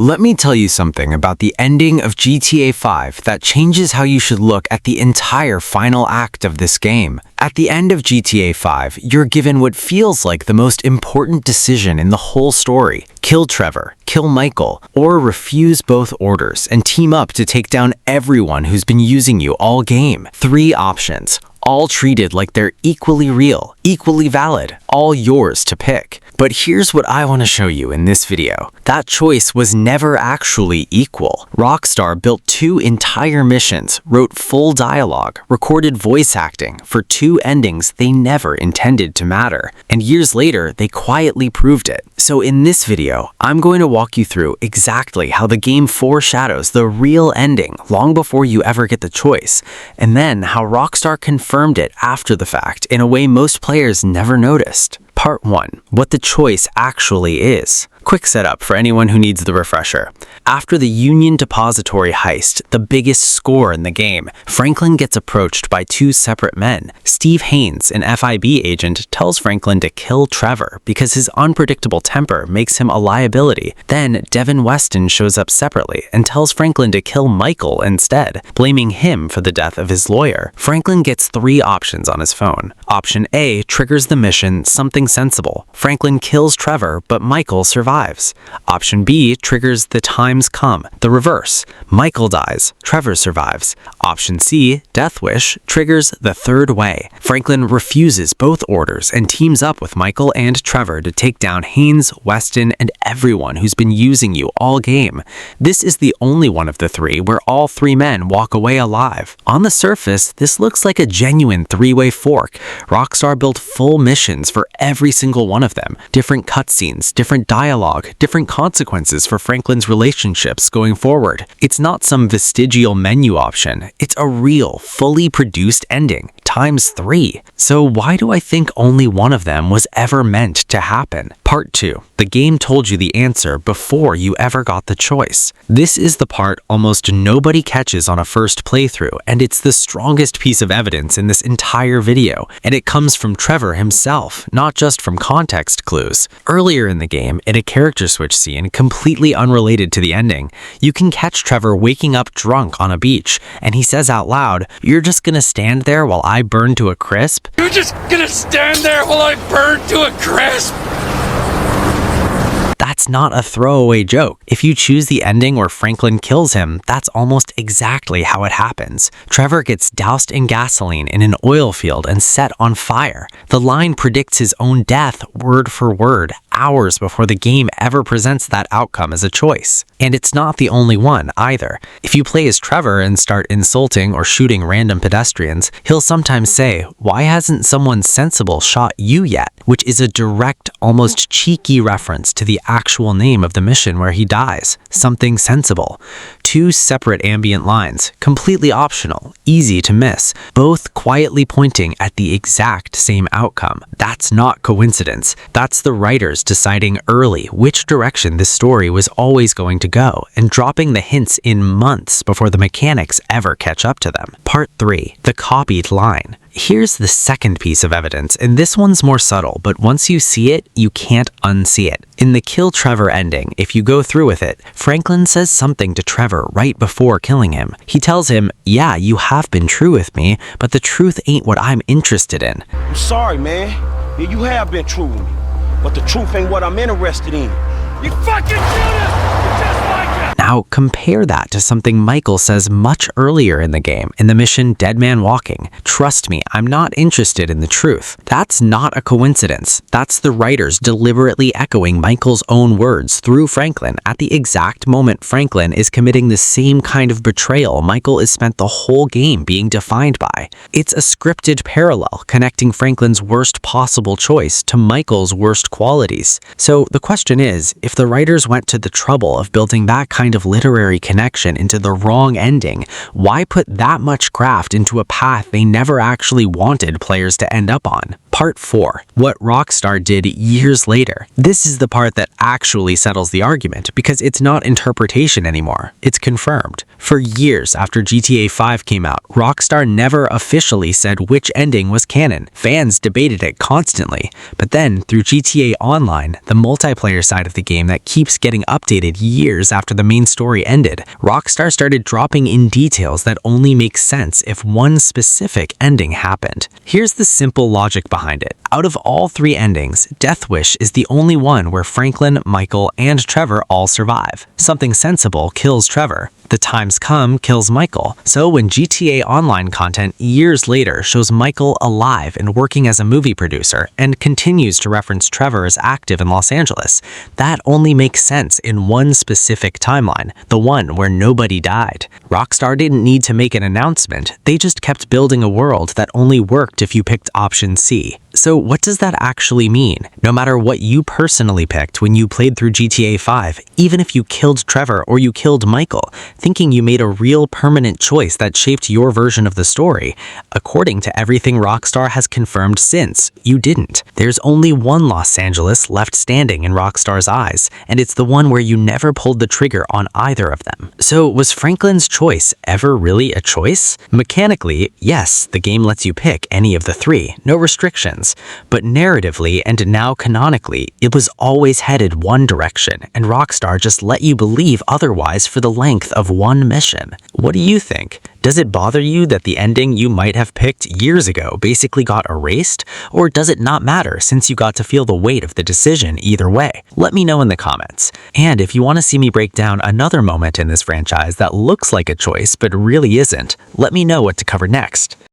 Let me tell you something about the ending of GTA 5 that changes how you should look at the entire final act of this game. At the end of GTA 5, you're given what feels like the most important decision in the whole story. Kill Trevor, kill Michael, or refuse both orders and team up to take down everyone who's been using you all game. 3 options, all treated like they're equally real, equally valid, all yours to pick. But here's what I want to show you in this video. That choice was never actually equal. Rockstar built 2 entire missions, wrote full dialogue, recorded voice acting for 2 endings they never intended to matter. And years later, they quietly proved it. So in this video, I'm going to walk you through exactly how the game foreshadows the real ending long before you ever get the choice, and then how Rockstar confirmed it after the fact in a way most players never noticed. Part 1. What the choice actually is. Quick setup for anyone who needs the refresher. After the Union Depository heist, the biggest score in the game, Franklin gets approached by 2 separate men. Steve Haynes, an FIB agent, tells Franklin to kill Trevor because his unpredictable temper makes him a liability. Then Devin Weston shows up separately and tells Franklin to kill Michael instead, blaming him for the death of his lawyer. Franklin gets 3 options on his phone. Option A triggers the mission Something Sensible. Franklin kills Trevor, but Michael survives. Option B triggers the Time's Come, the reverse. Michael dies, Trevor survives. Option C, Deathwish, triggers the third way. Franklin refuses both orders and teams up with Michael and Trevor to take down Haynes, Weston, and everyone who's been using you all game. This is the only one of the 3 where all 3 men walk away alive. On the surface, this looks like a genuine 3-way fork. Rockstar built full missions for every single one of them. Different cutscenes, different dialogue, different consequences for Franklin's relationships going forward. It's not some vestigial menu option. It's a real, fully produced ending, times 3. So why do I think only one of them was ever meant to happen? Part 2. The game told you the answer before you ever got the choice. This is the part almost nobody catches on a first playthrough, and it's the strongest piece of evidence in this entire video, and it comes from Trevor himself, not just from context clues. Earlier in the game, in a character switch scene completely unrelated to the ending, you can catch Trevor waking up drunk on a beach, and he says out loud, "You're just gonna stand there while I burn to a crisp?" You're just gonna stand there while I burn to a crisp? That's not a throwaway joke. If you choose the ending where Franklin kills him, that's almost exactly how it happens. Trevor gets doused in gasoline in an oil field and set on fire. The line predicts his own death word for word, hours before the game ever presents that outcome as a choice. And it's not the only one either. If you play as Trevor and start insulting or shooting random pedestrians, he'll sometimes say, "Why hasn't someone sensible shot you yet?" Which is a direct, almost cheeky reference to the actual name of the mission where he dies, Something Sensible. 2 separate ambient lines, completely optional, easy to miss, both quietly pointing at the exact same outcome. That's not coincidence. That's the writers deciding early which direction this story was always going to go, and dropping the hints in months before the mechanics ever catch up to them. Part 3. The copied line. Here's the second piece of evidence, and this one's more subtle, but once you see it, you can't unsee it. In the Kill Trevor ending, if you go through with it, Franklin says something to Trevor right before killing him. He tells him, "Yeah, you have been true with me, but the truth ain't what I'm interested in." I'm sorry, man. Yeah, you have been true with me, but the truth ain't what I'm interested in. You fucking Judas! You're just like it! Now compare that to something Michael says much earlier in the game, in the mission Dead Man Walking. "Trust me, I'm not interested in the truth." That's not a coincidence. That's the writers deliberately echoing Michael's own words through Franklin at the exact moment Franklin is committing the same kind of betrayal Michael is spent the whole game being defined by. It's a scripted parallel connecting Franklin's worst possible choice to Michael's worst qualities. So the question is, if the writers went to the trouble of building that kind of literary connection into the wrong ending, why put that much craft into a path they never actually wanted players to end up on? Part 4. What Rockstar did years later. This is the part that actually settles the argument, because it's not interpretation anymore. It's confirmed. For years after GTA 5 came out, Rockstar never officially said which ending was canon. Fans debated it constantly, but then through GTA Online, the multiplayer side of the game that keeps getting updated years after the main story ended, Rockstar started dropping in details that only make sense if one specific ending happened. Here's the simple logic behind it. Out of all 3 endings, Deathwish is the only one where Franklin, Michael, and Trevor all survive. Something sensible kills Trevor. The Times Come kills Michael. So when GTA Online content years later shows Michael alive and working as a movie producer and continues to reference Trevor as active in Los Angeles, that only makes sense in one specific timeline, the one where nobody died. Rockstar didn't need to make an announcement, they just kept building a world that only worked if you picked option C. So what does that actually mean? No matter what you personally picked when you played through GTA 5, even if you killed Trevor or you killed Michael, thinking you made a real permanent choice that shaped your version of the story, according to everything Rockstar has confirmed since, you didn't. There's only one Los Angeles left standing in Rockstar's eyes, and it's the one where you never pulled the trigger on either of them. So was Franklin's choice ever really a choice? Mechanically, yes, the game lets you pick any of the 3, no restrictions. But narratively and now canonically, it was always headed one direction, and Rockstar just let you believe otherwise for the length of one mission. What do you think? Does it bother you that the ending you might have picked years ago basically got erased? Or does it not matter since you got to feel the weight of the decision either way? Let me know in the comments. And if you want to see me break down another moment in this franchise that looks like a choice but really isn't, let me know what to cover next.